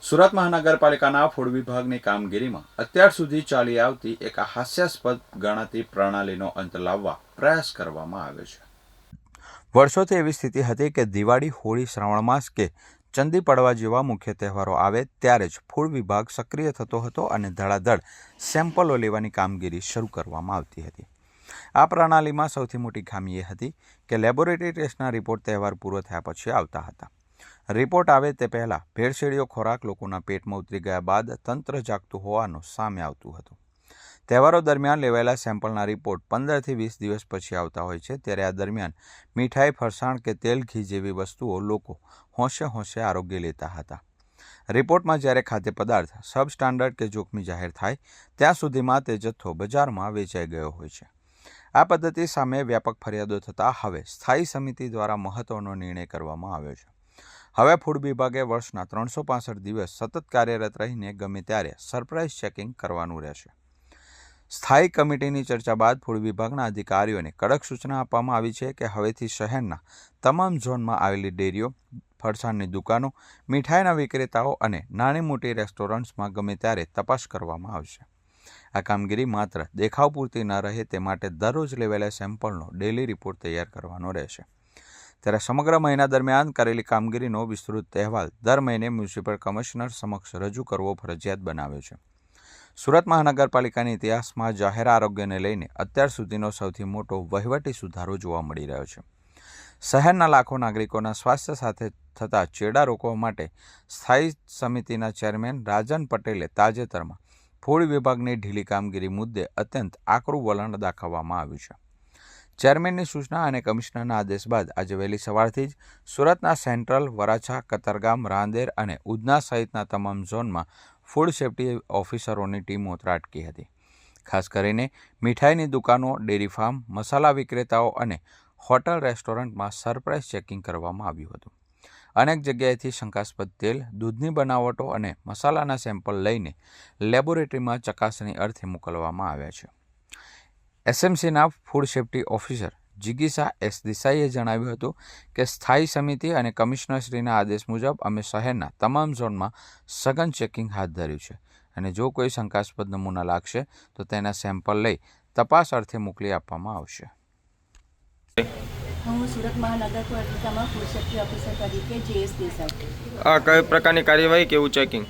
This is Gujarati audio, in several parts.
સુરત મહાનગરપાલિકાના ફૂડ વિભાગની કામગીરીમાં અત્યાર સુધી ચાલી આવતી એક હાસ્યાસ્પદ ગણાતી પ્રણાલીનો અંત લાવવા પ્રયાસ કરવામાં આવ્યો છે. વર્ષોથી એવી સ્થિતિ હતી કે દિવાળી, હોળી, શ્રાવણ માસ કે ચંદી પડવા જેવા મુખ્ય તહેવારો આવે ત્યારે જ ફૂડ વિભાગ સક્રિય થતો હતો અને ધડાધડ સેમ્પલો લેવાની કામગીરી શરૂ કરવામાં આવતી હતી. આ પ્રણાલીમાં સૌથી મોટી ખામી એ હતી કે લેબોરેટરી ટેસ્ટના રિપોર્ટ તહેવાર પૂરો થયા પછી આવતા હતા. રિપોર્ટ આવે તે પહેલાં ભેળસેળિયો ખોરાક લોકોના પેટમાં ઉતરી ગયા બાદ તંત્ર જાગતું હોવાનું સામે આવતું હતું. તહેવારો દરમિયાન લેવાયેલા સેમ્પલના રિપોર્ટ 15થી 20 દિવસ પછી આવતા હોય છે, ત્યારે આ દરમિયાન મીઠાઈ, ફરસાણ કે તેલ, ઘી જેવી વસ્તુઓ લોકો હોંશે હોંશે આરોગ્ય લેતા હતા. રિપોર્ટમાં જ્યારે ખાદ્ય પદાર્થ સબસ્ટાન્ડર્ડ કે જોખમી જાહેર થાય ત્યાં સુધીમાં તે જથ્થો બજારમાં વેચાઈ ગયો હોય છે. આ પદ્ધતિ સામે વ્યાપક ફરિયાદો થતાં હવે સ્થાયી સમિતિ દ્વારા મહત્વનો નિર્ણય કરવામાં આવ્યો છે. હવે ફૂડ વિભાગે વર્ષના 365 દિવસ સતત કાર્યરત રહીને ગમે ત્યારે સરપ્રાઇઝ ચેકિંગ કરવાનું રહેશે. સ્થાયી કમિટીની ચર્ચા બાદ ફૂડ વિભાગના અધિકારીઓને કડક સૂચના આપવામાં આવી છે કે હવેથી શહેરના તમામ ઝોનમાં આવેલી ડેરીઓ, ફરસાણની દુકાનો, મીઠાઈના વિક્રેતાઓ અને નાની મોટી રેસ્ટોરન્ટ્સમાં ગમે ત્યારે તપાસ કરવામાં આવશે. આ કામગીરી માત્ર દેખાવ પૂરતી ન રહે તે માટે દરરોજ લેવાયેલા સેમ્પલનો ડેલી રિપોર્ટ તૈયાર કરવાનો રહેશે. ત્યારે સમગ્ર મહિના દરમિયાન કરેલી કામગીરીનો વિસ્તૃત અહેવાલ દર મહિને મ્યુનિસિપલ કમિશનર સમક્ષ રજૂ કરવો ફરજિયાત બનાવ્યો છે. સુરત મહાનગરપાલિકાના ઇતિહાસમાં જાહેર આરોગ્યને લઈને અત્યાર સુધીનો સૌથી મોટો વહીવટી સુધારો જોવા મળી રહ્યો છે. શહેરના લાખો નાગરિકોના સ્વાસ્થ્ય સાથે થતા ચેડા રોકવા માટે સ્થાયી સમિતિના ચેરમેન રાજન પટેલે તાજેતરમાં ફૂડ વિભાગની ઢીલી કામગીરી મુદ્દે અત્યંત આકરું વલણ દાખવવામાં આવ્યું છે. ચેરમેનની સૂચના અને કમિશનરના આદેશ બાદ આજે વહેલી સવારથી જ સુરતના સેન્ટ્રલ, વરાછા, કતારગામ, રાંદેર અને ઉધના સહિતના તમામ ઝોનમાં ફૂડ સેફ્ટી ઓફિસરોની ટીમો ત્રાટકી હતી. ખાસ કરીને મીઠાઈની દુકાનો, ડેરી ફાર્મ, મસાલા વિક્રેતાઓ અને હોટલ રેસ્ટોરન્ટમાં સરપ્રાઇઝ ચેકિંગ કરવામાં આવ્યું હતું. અનેક જગ્યાએથી શંકાસ્પદ તેલ, દૂધની બનાવટો અને મસાલાના સેમ્પલ લઈને લેબોરેટરીમાં ચકાસણી અર્થે મોકલવામાં આવ્યા છે. એસએમસીના ફૂડ સેફ્ટી ઓફિસર જિગીસા એસ દેસાઈએ જણાવ્યું હતું કે સ્થાયી સમિતિ અને કમિશનરશ્રીના આદેશ મુજબ અમે શહેરના તમામ ઝોનમાં સઘન ચેકિંગ હાથ ધર્યું છે અને જો કોઈ શંકાસ્પદ નમૂના લાગશે તો તેના સેમ્પલ લઈ તપાસ અર્થે મોકલી આપવામાં આવશે. હું સુરત મહાનગરપાલિકામાં ફૂડ સેફ્ટી ઓફિસર તરીકે JS દેસાઈ. આ કઈ પ્રકારની કાર્યવાહી, કેવું ચેકિંગ?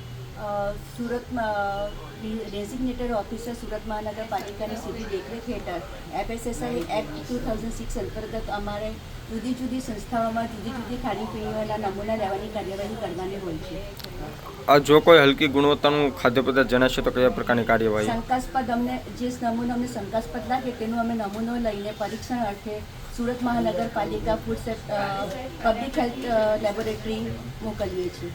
સુરતમાં ડેઝિગ્નેટેડ ઓફિસર સુરત મહાનગરપાલિકાની સીધી દેખરેખ હેઠળ FSSAI એક્ટ 2006 અંતર્ગત અમારે જુદી જુદી સંસ્થાઓમાં જુદી જુદી ખાણીપીણીઓના નમૂના લેવાની કાર્યવાહી કરવાની હોય છે. જો કોઈ હલકી ગુણવત્તાનું ખાદ્ય પદાર્થ જણાશે તો કયા પ્રકારની કાર્યવાહી? શંકાસ્પદ જે નમૂનો અમને શંકાસ્પદ લાગે તેનો અમે નમૂનો લઈને પરીક્ષણ અર્થે સુરત મહાનગરપાલિકા ફૂડ પબ્લિક હેલ્થ લેબોરેટરી મોકલીએ છીએ.